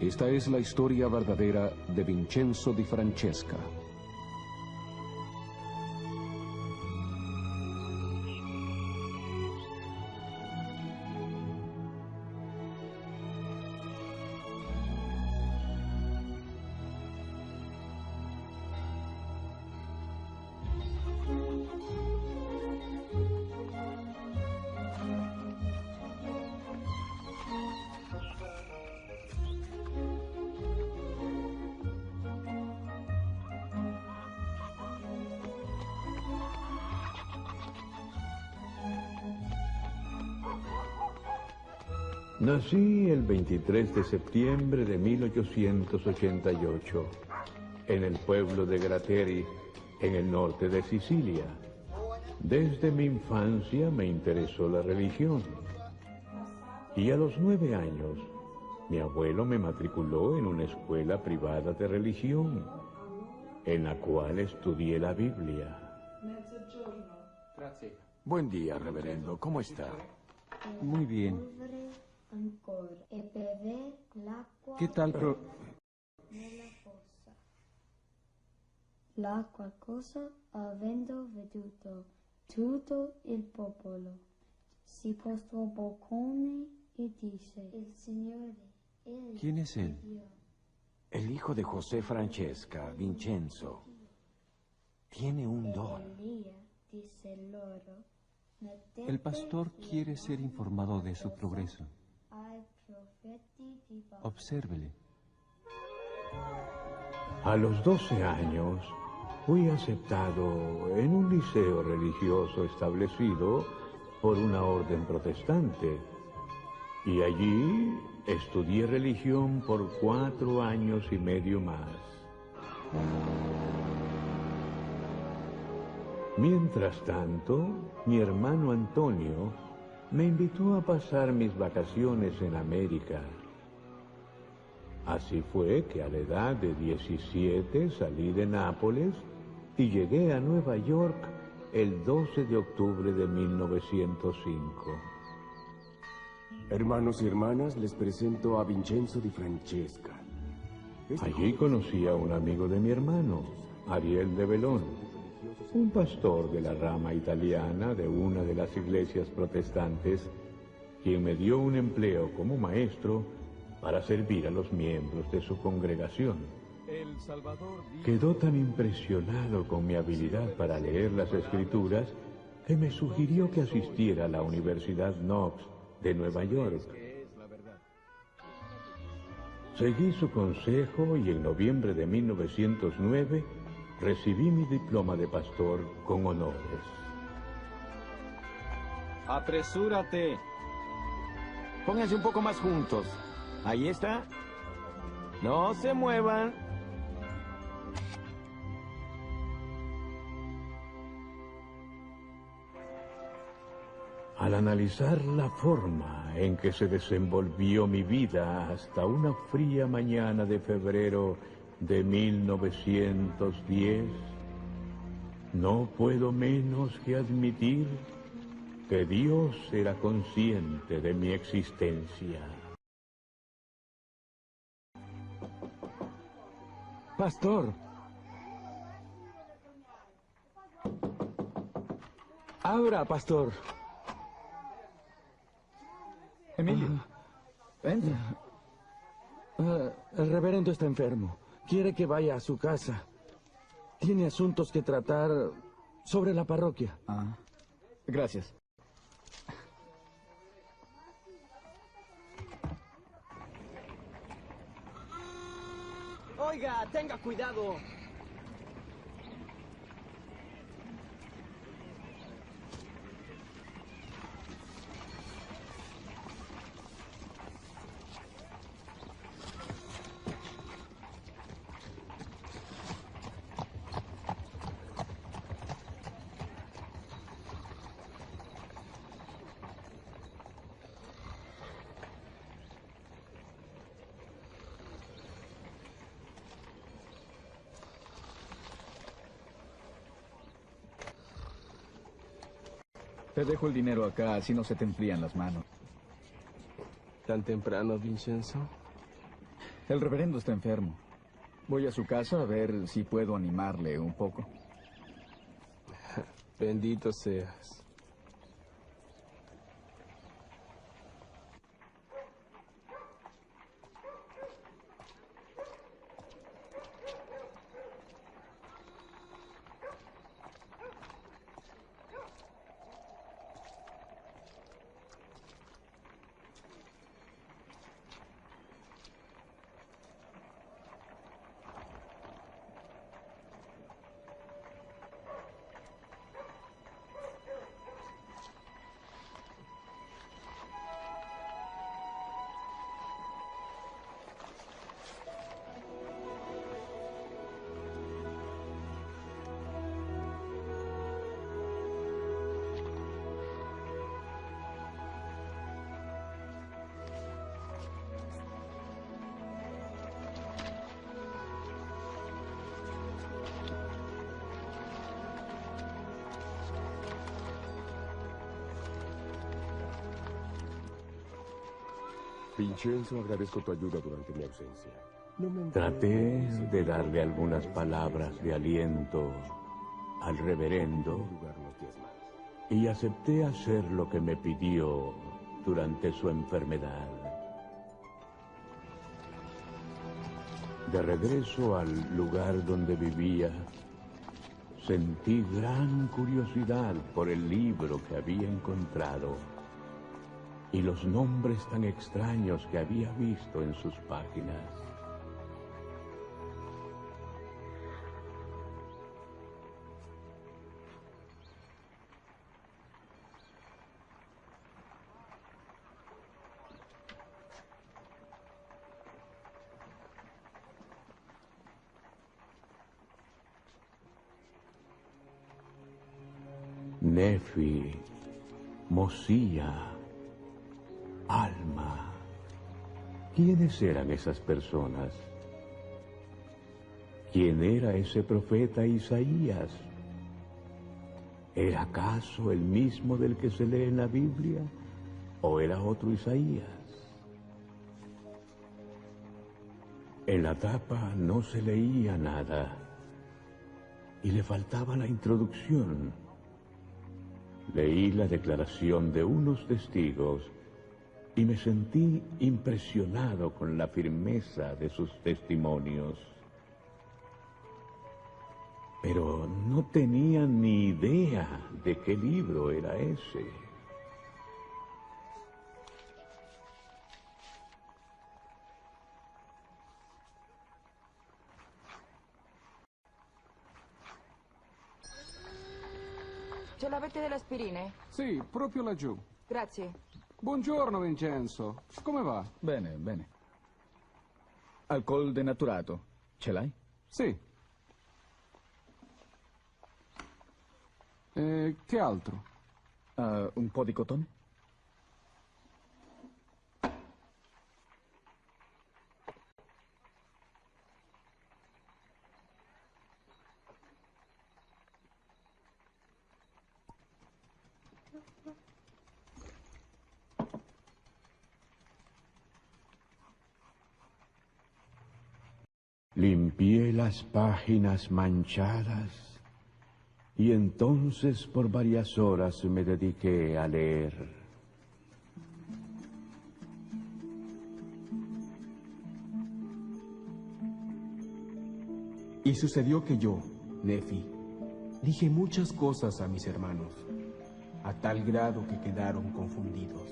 Esta es la historia verdadera de Vincenzo Di Francesca. Nací el 23 de septiembre de 1888 en el pueblo de Grateri, en el norte de Sicilia. Desde mi infancia me interesó la religión. Y a los 9 años, mi abuelo me matriculó en una escuela privada de religión, en la cual estudié la Biblia. Buen día, reverendo. ¿Cómo está? Muy bien. ¿Qué tal, La qualcosa avendo veduto tutto il popolo si postrò boccone e disse: El Signore. ¿Quién es él? El hijo de José Francesca, Vincenzo, tiene un don. El pastor quiere ser informado de su progreso. Obsérvele. A los 12 años fui aceptado en un liceo religioso establecido por una orden protestante y allí estudié religión por 4 años y medio más. Mientras tanto, mi hermano Antonio me invitó a pasar mis vacaciones en América. Así fue que a la edad de 17 salí de Nápoles y llegué a Nueva York el 12 de octubre de 1905. Hermanos y hermanas, les presento a Vincenzo Di Francesca. Allí conocí a un amigo de mi hermano, Ariel de Belón, un pastor de la rama italiana de una de las iglesias protestantes, quien me dio un empleo como maestro para servir a los miembros de su congregación. Quedó tan impresionado con mi habilidad para leer las Escrituras que me sugirió que asistiera a la Universidad Knox de Nueva York. Seguí su consejo y en noviembre de 1909 recibí mi diploma de pastor con honores. ¡Apresúrate! Pónganse un poco más juntos. Ahí está. No se muevan. Al analizar la forma en que se desenvolvió mi vida hasta una fría mañana de febrero de 1910, no puedo menos que admitir que Dios era consciente de mi existencia. Pastor. Abra, pastor. Emilio, entra. El reverendo está enfermo. Quiere que vaya a su casa. Tiene asuntos que tratar sobre la parroquia. Gracias. Oiga, tenga cuidado. Te dejo el dinero acá, así no se te enfrían las manos. ¿Tan temprano, Vincenzo? El reverendo está enfermo. Voy a su casa a ver si puedo animarle un poco. Bendito seas. Vincenzo, agradezco tu ayuda durante mi ausencia. Traté de darle algunas palabras de aliento al reverendo y acepté hacer lo que me pidió durante su enfermedad. De regreso al lugar donde vivía, sentí gran curiosidad por el libro que había encontrado y los nombres tan extraños que había visto en sus páginas. Nefi, Mosía, Alma. ¿Quiénes eran esas personas? ¿Quién era ese profeta Isaías? ¿Era acaso el mismo del que se lee en la Biblia? ¿O era otro Isaías? En la tapa no se leía nada y le faltaba la introducción. Leí la declaración de unos testigos y me sentí impresionado con la firmeza de sus testimonios. Pero no tenía ni idea de qué libro era ese. Ce l'avete delle aspirine? Sì, proprio laggiù. Grazie. Buongiorno, Vincenzo. Come va? Bene, bene. Alcol denaturato. Ce l'hai? Sì. E che altro? Un po' di cotone? Limpié las páginas manchadas y entonces por varias horas me dediqué a leer. Y sucedió que yo, Nefi, dije muchas cosas a mis hermanos, a tal grado que quedaron confundidos.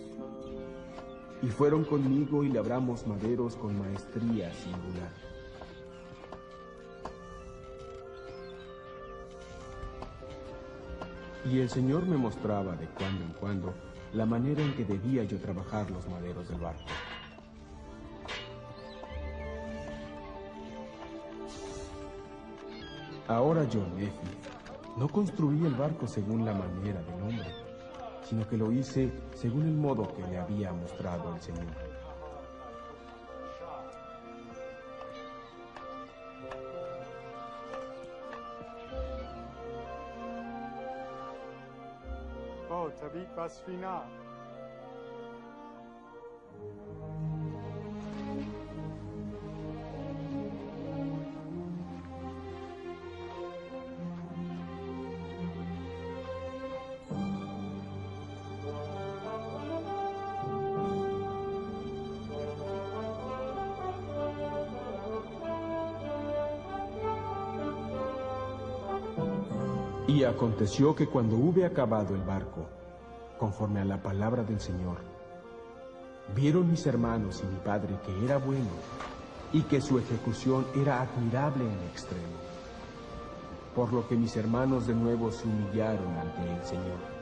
Y fueron conmigo y labramos maderos con maestría singular. Y el Señor me mostraba de cuando en cuando la manera en que debía yo trabajar los maderos del barco. Ahora yo, Nefi, no construí el barco según la manera del hombre, sino que lo hice según el modo que le había mostrado el Señor. تبیت بسفینا Y aconteció que cuando hube acabado el barco, conforme a la palabra del Señor, vieron mis hermanos y mi padre que era bueno y que su ejecución era admirable en extremo. Por lo que mis hermanos de nuevo se humillaron ante el Señor.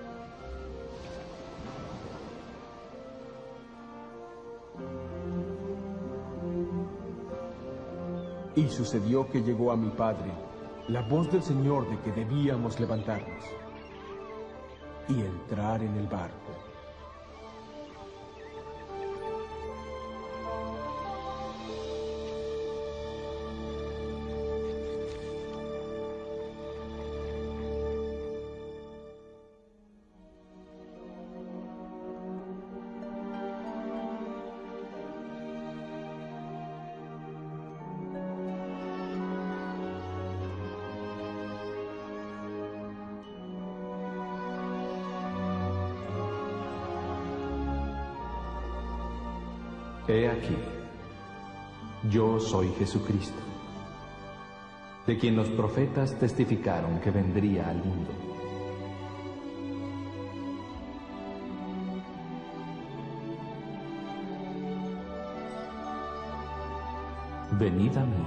Y sucedió que llegó a mi padre la voz del Señor de que debíamos levantarnos y entrar en el barco. He aquí, yo soy Jesucristo, de quien los profetas testificaron que vendría al mundo. Venid a mí,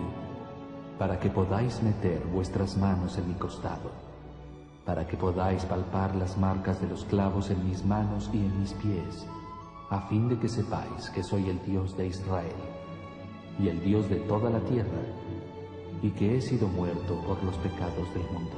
para que podáis meter vuestras manos en mi costado, para que podáis palpar las marcas de los clavos en mis manos y en mis pies, a fin de que sepáis que soy el Dios de Israel, y el Dios de toda la tierra, y que he sido muerto por los pecados del mundo.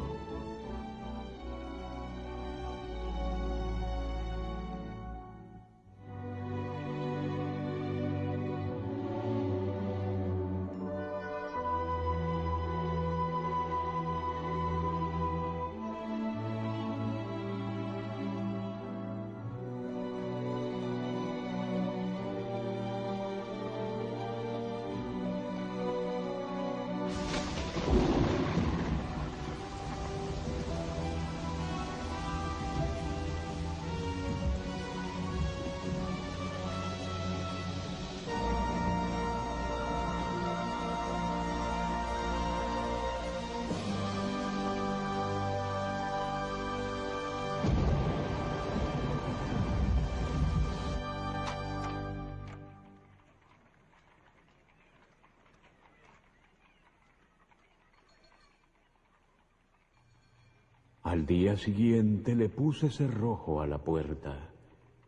Al día siguiente le puse cerrojo a la puerta,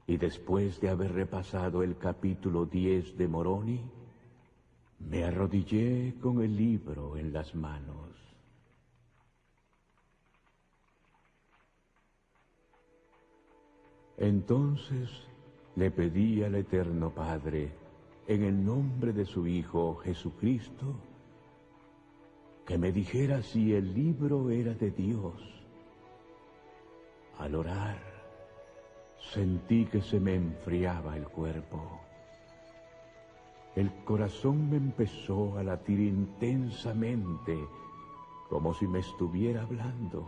y después de haber repasado el capítulo 10 de Moroni, me arrodillé con el libro en las manos. Entonces le pedí al Eterno Padre, en el nombre de su Hijo Jesucristo, que me dijera si el libro era de Dios. Al orar, sentí que se me enfriaba el cuerpo. El corazón me empezó a latir intensamente, como si me estuviera hablando,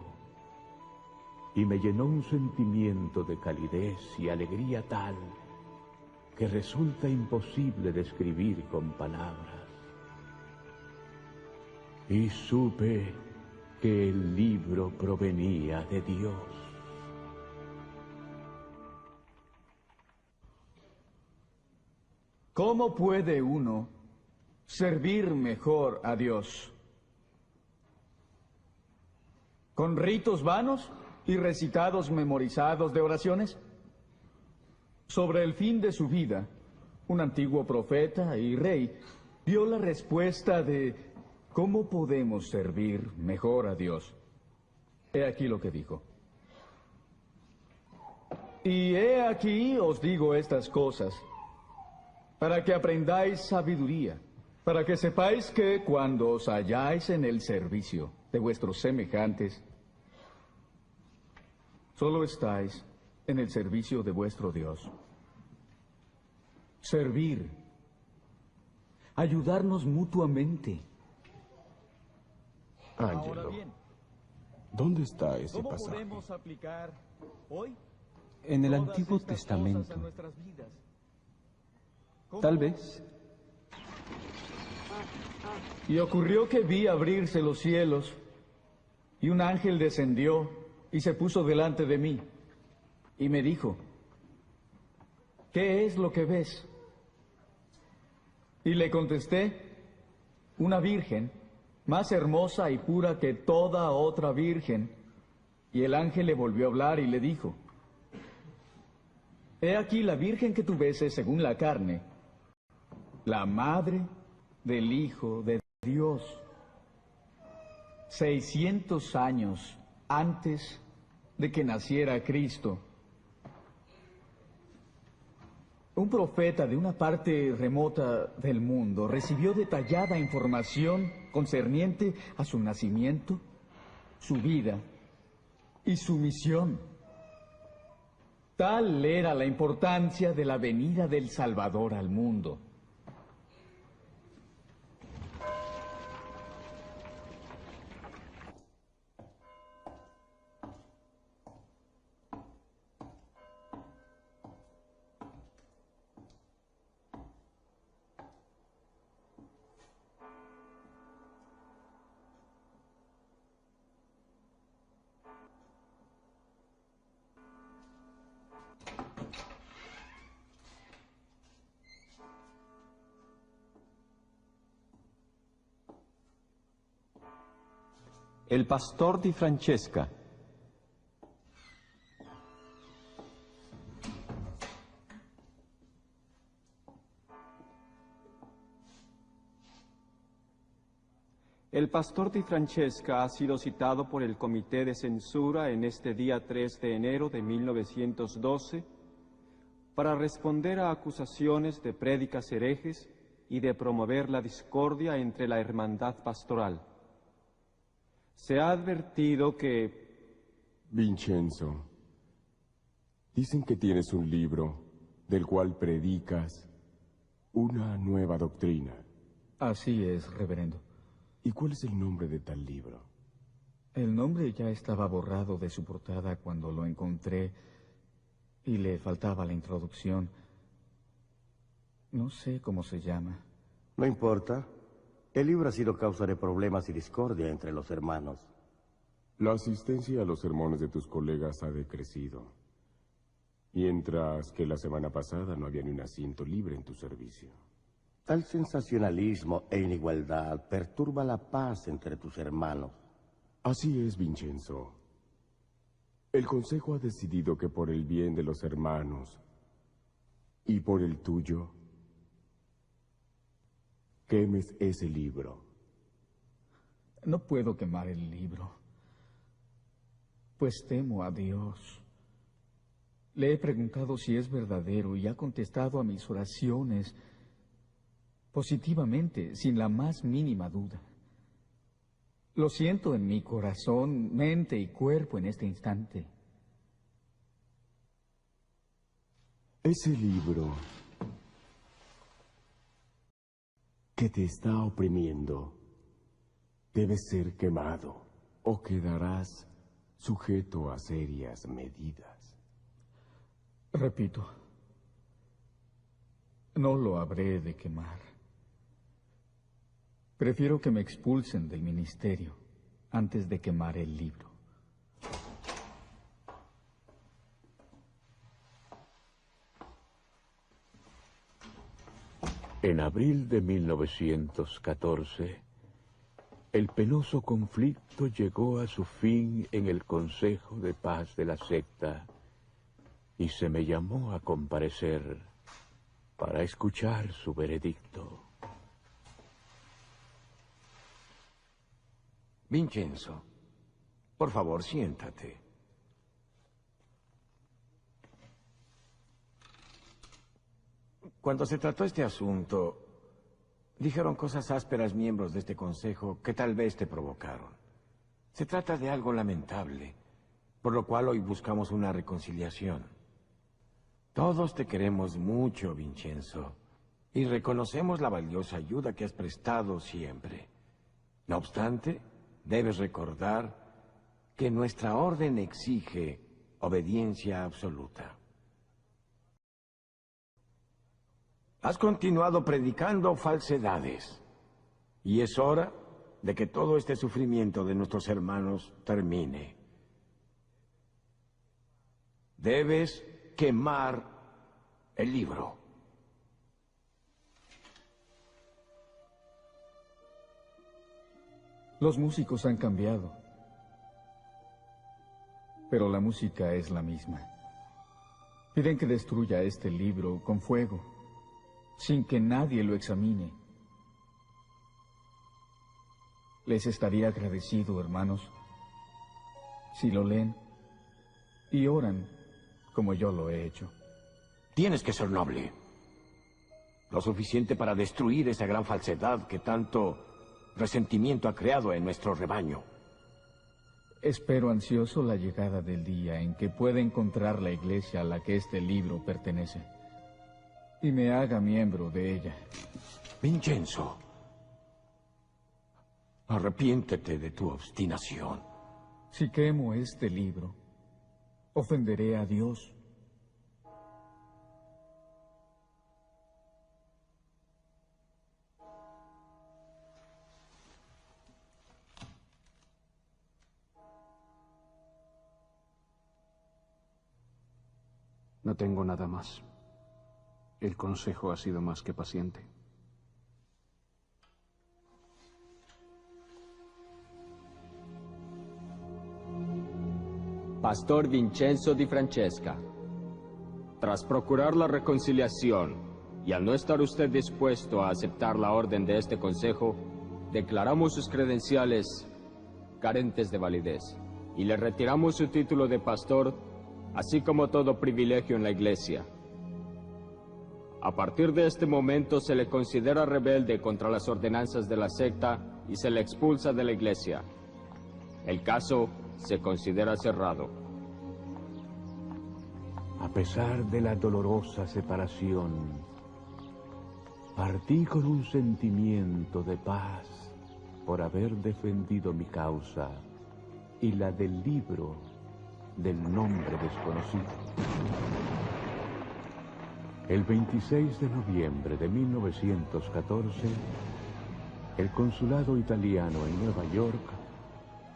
y me llenó un sentimiento de calidez y alegría tal que resulta imposible describir con palabras. Y supe que el libro provenía de Dios. ¿Cómo puede uno servir mejor a Dios? ¿Con ritos vanos y recitados memorizados de oraciones? Sobre el fin de su vida, un antiguo profeta y rey dio la respuesta de cómo podemos servir mejor a Dios. He aquí lo que dijo. Y he aquí os digo estas cosas, para que aprendáis sabiduría, para que sepáis que cuando os halláis en el servicio de vuestros semejantes, solo estáis en el servicio de vuestro Dios. Servir, ayudarnos mutuamente. Ángelo, ¿dónde está ese ¿Cómo pasaje? podemos aplicar hoy En el todas Antiguo estas Testamento. cosas a nuestras vidas? Tal vez. Y ocurrió que vi abrirse los cielos, Y un ángel descendió y se puso delante de mí, y me dijo, ¿qué es lo que ves? Y le contesté, una virgen, más hermosa y pura que toda otra virgen. Y el ángel le volvió a hablar y le dijo, he aquí la virgen que tú ves es, según la carne, la madre del Hijo de Dios. 600 años antes de que naciera Cristo, un profeta de una parte remota del mundo recibió detallada información concerniente a su nacimiento, su vida y su misión. Tal era la importancia de la venida del Salvador al mundo. El pastor di Francesca. El pastor di Francesca ha sido citado por el Comité de Censura en este día 3 de enero de 1912 para responder a acusaciones de prédicas herejes y de promover la discordia entre la hermandad pastoral. Se ha advertido que... Vincenzo, dicen que tienes un libro del cual predicas una nueva doctrina. Así es, reverendo. ¿Y cuál es el nombre de tal libro? El nombre ya estaba borrado de su portada cuando lo encontré y le faltaba la introducción. No sé cómo se llama. No importa. El libro ha sido causa de problemas y discordia entre los hermanos. La asistencia a los sermones de tus colegas ha decrecido, mientras que la semana pasada no había ni un asiento libre en tu servicio. Tal sensacionalismo e inigualdad perturba la paz entre tus hermanos. Así es, Vincenzo. El Consejo ha decidido que por el bien de los hermanos y por el tuyo, quemes ese libro. No puedo quemar el libro, pues temo a Dios. Le he preguntado si es verdadero y ha contestado a mis oraciones positivamente, sin la más mínima duda. Lo siento en mi corazón, mente y cuerpo en este instante. Ese libro que te está oprimiendo debe ser quemado o quedarás sujeto a serias medidas. Repito, no lo habré de quemar. Prefiero que me expulsen del ministerio antes de quemar el libro. En abril de 1914, el penoso conflicto llegó a su fin en el Consejo de Paz de la secta y se me llamó a comparecer para escuchar su veredicto. Vincenzo, por favor, siéntate. Cuando se trató este asunto, dijeron cosas ásperas miembros de este consejo que tal vez te provocaron. Se trata de algo lamentable, por lo cual hoy buscamos una reconciliación. Todos te queremos mucho, Vincenzo, y reconocemos la valiosa ayuda que has prestado siempre. No obstante, debes recordar que nuestra orden exige obediencia absoluta. Has continuado predicando falsedades, y es hora de que todo este sufrimiento de nuestros hermanos termine. Debes quemar el libro. Los músicos han cambiado, pero la música es la misma. Piden que destruya este libro con fuego, sin que nadie lo examine. Les estaría agradecido, hermanos, si lo leen y oran como yo lo he hecho. Tienes que ser noble. Lo suficiente para destruir esa gran falsedad que tanto resentimiento ha creado en nuestro rebaño. Espero ansioso la llegada del día en que pueda encontrar la iglesia a la que este libro pertenece y me haga miembro de ella. Vincenzo, arrepiéntete de tu obstinación. Si quemo este libro, ofenderé a Dios. No tengo nada más. El consejo ha sido más que paciente. Pastor Vincenzo Di Francesca, tras procurar la reconciliación y al no estar usted dispuesto a aceptar la orden de este consejo, declaramos sus credenciales carentes de validez y le retiramos su título de pastor, así como todo privilegio en la iglesia. A partir de este momento se le considera rebelde contra las ordenanzas de la secta y se le expulsa de la iglesia. El caso se considera cerrado. A pesar de la dolorosa separación, partí con un sentimiento de paz por haber defendido mi causa y la del libro del nombre desconocido. El 26 de noviembre de 1914, el consulado italiano en Nueva York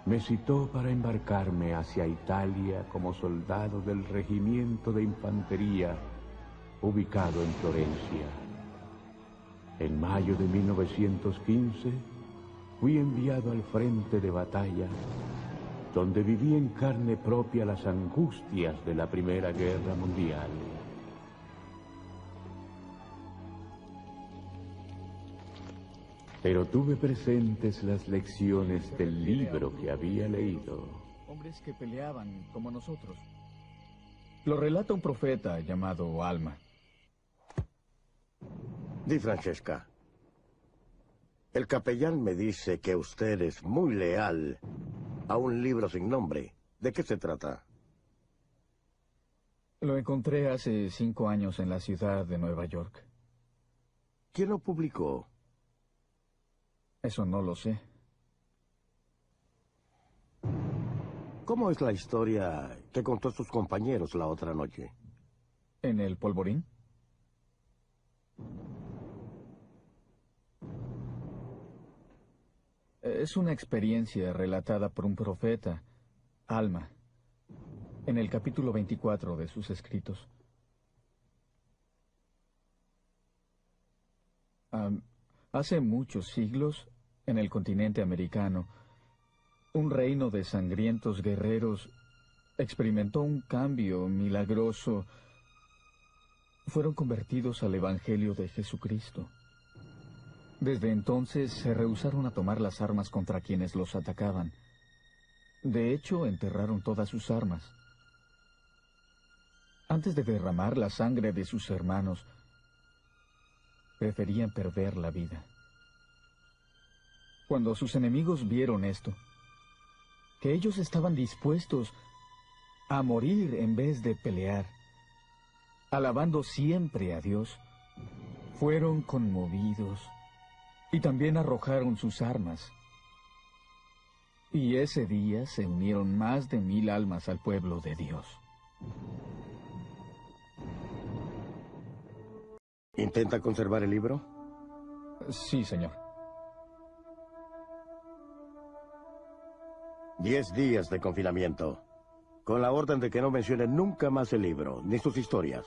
me citó para embarcarme hacia Italia como soldado del regimiento de infantería ubicado en Florencia. En mayo de 1915, fui enviado al frente de batalla, donde viví en carne propia las angustias de la Primera Guerra Mundial. Pero tuve presentes las lecciones del libro que había leído. Hombres que peleaban como nosotros. Lo relata un profeta llamado Alma. Di Francesca, el capellán me dice que usted es muy leal a un libro sin nombre. ¿De qué se trata? Lo encontré hace 5 años en la ciudad de Nueva York. ¿Quién lo publicó? Eso no lo sé. ¿Cómo es la historia que contó sus compañeros la otra noche? ¿En el polvorín? Es una experiencia relatada por un profeta, Alma, en el capítulo 24 de sus escritos. Hace muchos siglos, en el continente americano, un reino de sangrientos guerreros experimentó un cambio milagroso. Fueron convertidos al Evangelio de Jesucristo. Desde entonces se rehusaron a tomar las armas contra quienes los atacaban. De hecho, enterraron todas sus armas. Antes de derramar la sangre de sus hermanos, preferían perder la vida. Cuando sus enemigos vieron esto, que ellos estaban dispuestos a morir en vez de pelear, alabando siempre a Dios, fueron conmovidos y también arrojaron sus armas. Y ese día se unieron más de 1000 almas al pueblo de Dios. ¿Intenta conservar el libro? Sí, señor. 10 días de confinamiento, con la orden de que no mencionen nunca más el libro, ni sus historias.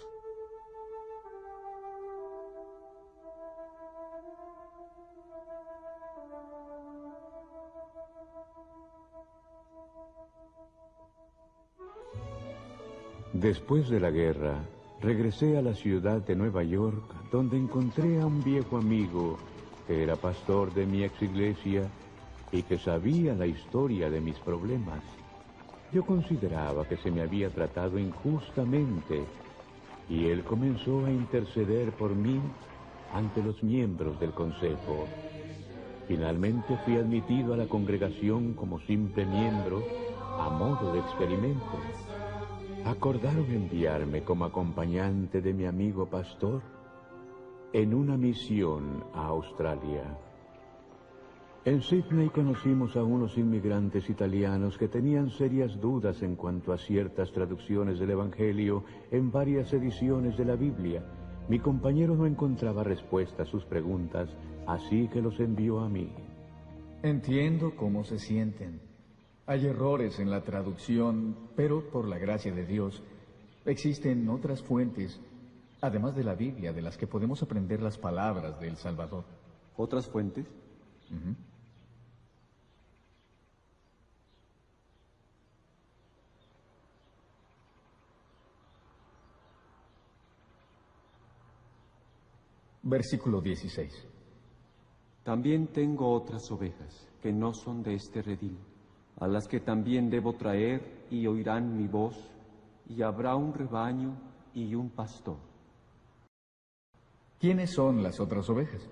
Después de la guerra, regresé a la ciudad de Nueva York, donde encontré a un viejo amigo que era pastor de mi ex iglesia y que sabía la historia de mis problemas. Yo consideraba que se me había tratado injustamente y él comenzó a interceder por mí ante los miembros del consejo. Finalmente fui admitido a la congregación como simple miembro a modo de experimento. Acordaron enviarme como acompañante de mi amigo pastor en una misión a Australia. En Sydney conocimos a unos inmigrantes italianos que tenían serias dudas en cuanto a ciertas traducciones del Evangelio en varias ediciones de la Biblia. Mi compañero no encontraba respuesta a sus preguntas, así que los envió a mí. Entiendo cómo se sienten. Hay errores en la traducción, pero por la gracia de Dios, existen otras fuentes, además de la Biblia, de las que podemos aprender las palabras del Salvador. ¿Otras fuentes? Versículo 16. También tengo otras ovejas que no son de este redil, a las que también debo traer, y oirán mi voz, y habrá un rebaño y un pastor. ¿Quiénes son las otras ovejas?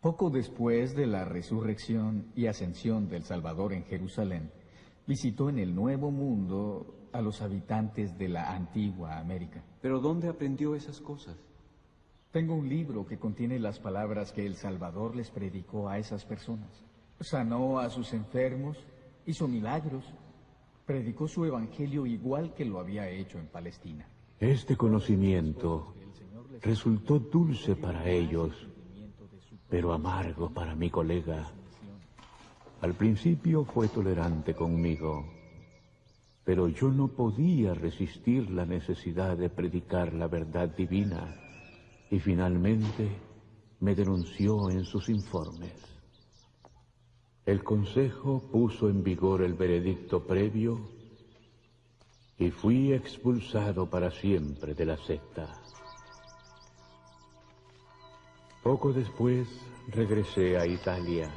Poco después de la resurrección y ascensión del Salvador en Jerusalén, visitó en el Nuevo Mundo a los habitantes de la antigua América. ¿Pero dónde aprendió esas cosas? Tengo un libro que contiene las palabras que el Salvador les predicó a esas personas. Sanó a sus enfermos, hizo milagros, predicó su evangelio igual que lo había hecho en Palestina. Este conocimiento resultó dulce para ellos, pero amargo para mi colega. Al principio fue tolerante conmigo, pero yo no podía resistir la necesidad de predicar la verdad divina, y finalmente me denunció en sus informes. El consejo puso en vigor el veredicto previo y fui expulsado para siempre de la secta. Poco después regresé a Italia.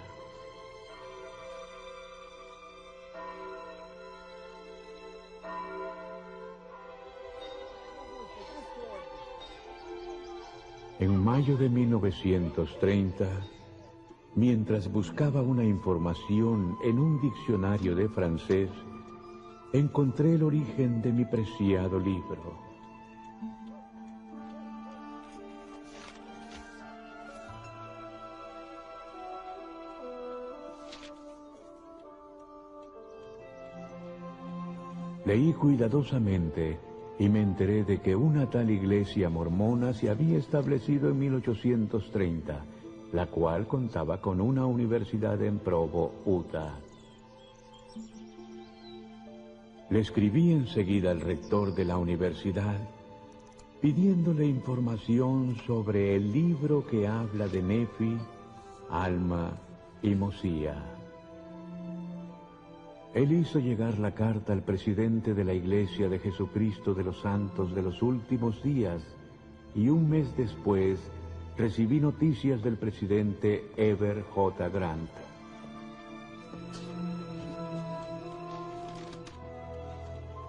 En mayo de 1930, mientras buscaba una información en un diccionario de francés, encontré el origen de mi preciado libro. Leí cuidadosamente y me enteré de que una tal iglesia mormona se había establecido en 1830, la cual contaba con una universidad en Provo, Utah. Le escribí enseguida al rector de la universidad, pidiéndole información sobre el libro que habla de Nefi, Alma y Mosía. Él hizo llegar la carta al presidente de la Iglesia de Jesucristo de los Santos de los Últimos Días, y un mes después recibí noticias del presidente Heber J. Grant.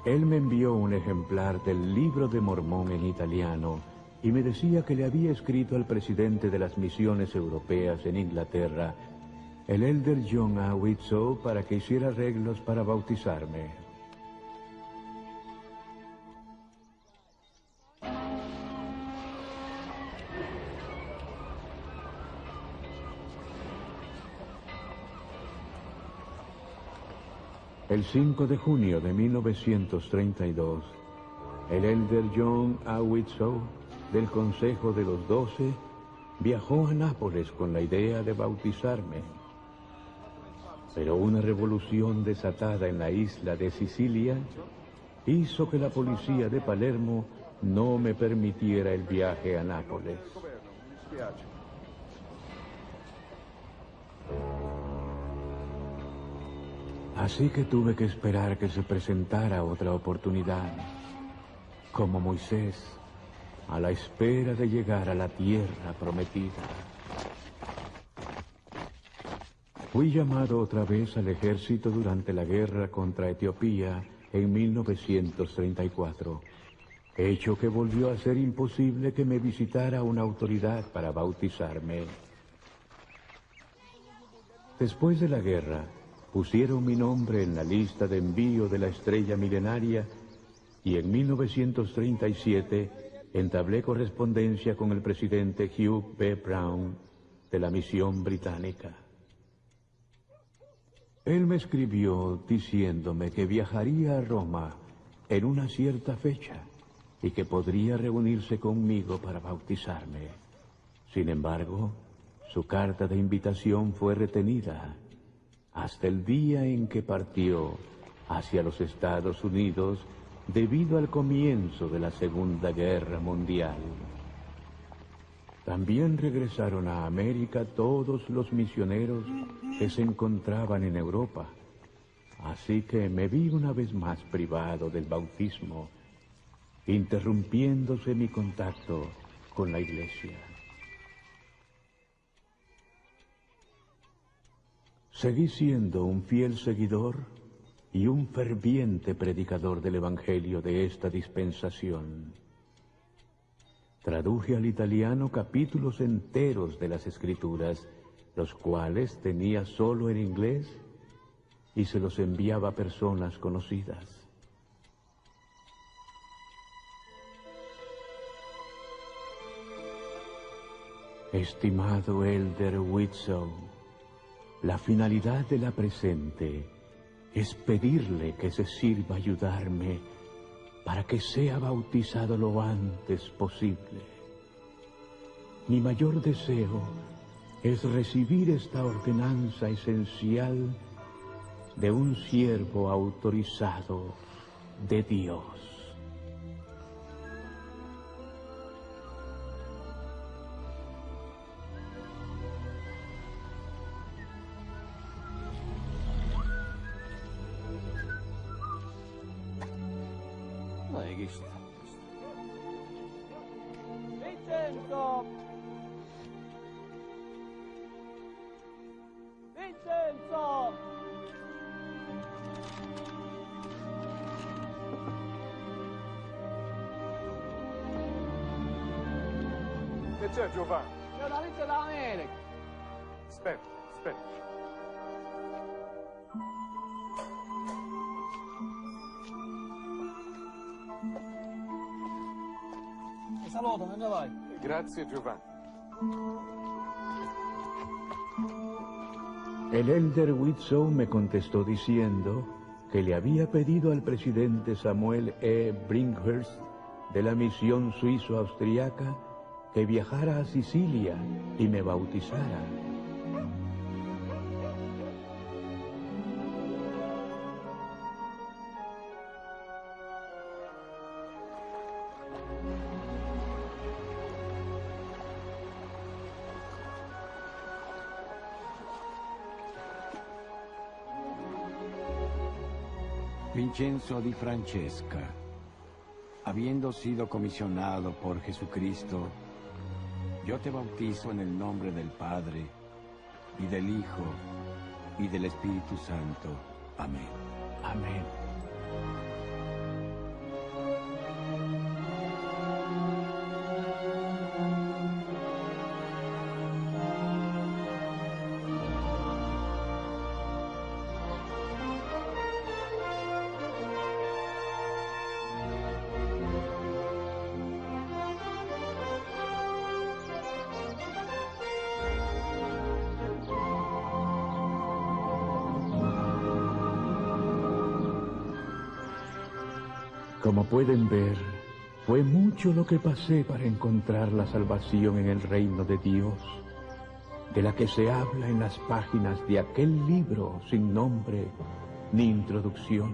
Él me envió un ejemplar del Libro de Mormón en italiano y me decía que le había escrito al presidente de las misiones europeas en Inglaterra, el elder John A. Widtsoe, para que hiciera arreglos para bautizarme. El 5 de junio de 1932, el elder John A. Widtsoe del Consejo de los 12, viajó a Nápoles con la idea de bautizarme. Pero una revolución desatada en la isla de Sicilia hizo que la policía de Palermo no me permitiera el viaje a Nápoles. Así que tuve que esperar que se presentara otra oportunidad, como Moisés, a la espera de llegar a la tierra prometida. Fui llamado otra vez al ejército durante la guerra contra Etiopía en 1934, hecho que volvió a ser imposible que me visitara una autoridad para bautizarme. Después de la guerra, pusieron mi nombre en la lista de envío de la estrella milenaria y en 1937 entablé correspondencia con el presidente Hugh B. Brown de la misión británica. Él me escribió diciéndome que viajaría a Roma en una cierta fecha y que podría reunirse conmigo para bautizarme. Sin embargo, su carta de invitación fue retenida hasta el día en que partió hacia los Estados Unidos debido al comienzo de la Segunda Guerra Mundial. También regresaron a América todos los misioneros que se encontraban en Europa, así que me vi una vez más privado del bautismo, interrumpiéndose mi contacto con la Iglesia. Seguí siendo un fiel seguidor y un ferviente predicador del Evangelio de esta dispensación. Traduje al italiano capítulos enteros de las Escrituras, los cuales tenía solo en inglés, y se los enviaba a personas conocidas. Estimado Elder Widtsoe, la finalidad de la presente es pedirle que se sirva ayudarme para que sea bautizado lo antes posible. Mi mayor deseo es recibir esta ordenanza esencial de un siervo autorizado de Dios. Vincenzo! Vincenzo! Che c'è, Giovanni? È una lista d'America! Aspetta, aspetta. Saluto, me ne vai. Grazie, Giovanni. El Elder Widtsoe me contestó diciendo que le había pedido al presidente Samuel E. Brinkhurst de la misión suizo-austriaca que viajara a Sicilia y me bautizara. Vincenzo di Francesca, habiendo sido comisionado por Jesucristo, yo te bautizo en el nombre del Padre, y del Hijo, y del Espíritu Santo. Amén. Amén. Como pueden ver, Fue mucho lo que pasé para encontrar la salvación en el reino de Dios, de la que se habla en las páginas de aquel libro sin nombre ni introducción.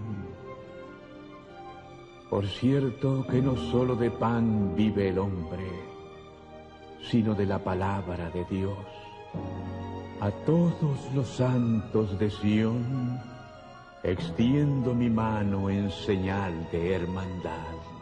Por cierto que no solo de pan vive el hombre, sino de la palabra de Dios. A todos los santos de Sión extiendo mi mano en señal de hermandad.